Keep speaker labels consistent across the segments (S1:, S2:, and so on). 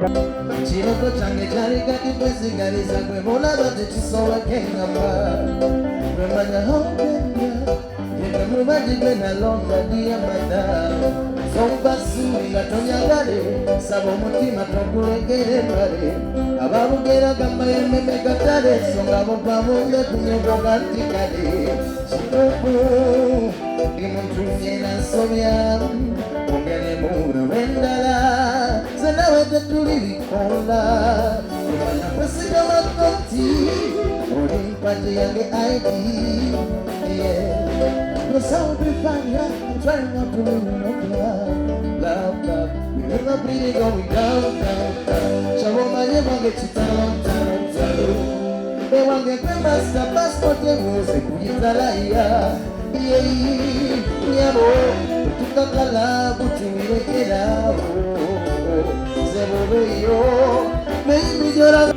S1: Chiroko change charika kipesi garisa kwe mola bate chisowa kengamba Remanya hongenya Yena mumaji kwe na longa diya mada Somba suri gatonya gare Sabo mutima tokulegere mbare Ababugera gamba yememe katare Songa mopa munde kunyogo ganti kare Chiroko Imuntu nyena sobya Mungene mura wendala Zanawe tetuli kola Kumanya kwesiga makoti Odi mpati yange ID Yeah No sound be fine, I'm trying not to lose no love, love We never really going down, down, down Shaboma ye wange chitano, tano, tano They wange kwe master passport ye wose kuyitala ya Yeah, nyabo Tukakala butuwire kerabo Zebobeyo Maybe you're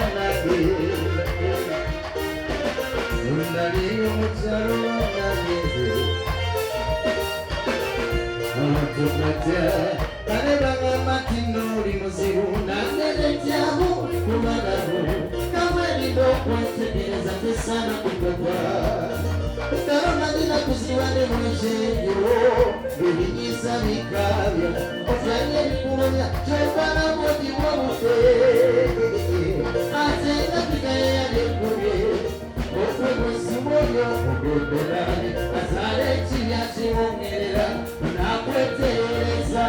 S2: Una
S1: Unali mucharo nageze Amatukatia Kanebanga matinuri muziru Nangele tiamu kumagaru Kamweli doko tegereza pesana kukogwa Karona dina kuziwane mwisheyo Bibinyisa mikavya Ofanye kumanya Chobana mwoti wamute Atenga kikaye ya dekure Ofwe mwisimonyo Kubebelani Azale chiya chimongelera Nakweteleza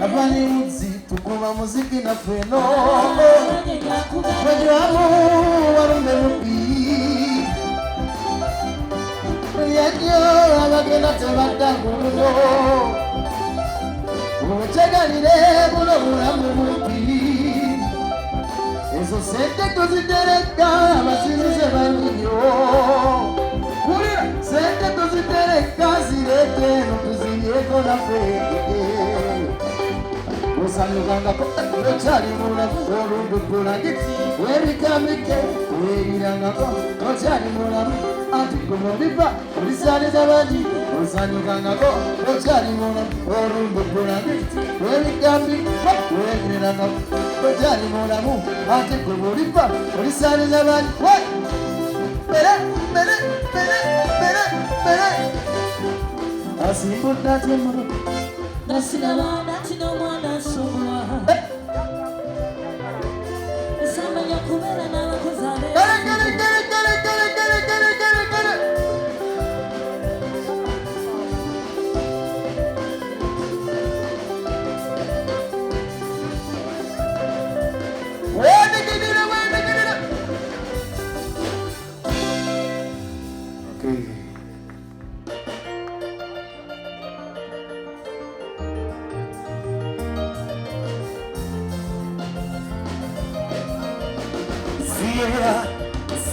S2: Avani muzi tukuma muziki na feno Wajamu warume mupi Yajyo bagenda tebadda guno obwetegalire buno bulamu bukiri ezo sente tuzitereka abasinzize banyiyo kulira sente tuzitereka zirete eno tuziryeko naffe osanyukangako okyali mulamu olundugulagi webikambike werirangako okyali mulamu anti gumubiva olisaliza bangi osanyukangako okyali mulamu olundugulagi webikambike werirangako okyali mulamu anti gumubiva olisaliza bangi bere bere bere bere bere asimbudde atyemulu
S3: nasigala nakino omwana nsumwa esamanya kubeera n'abakozi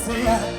S2: See ya.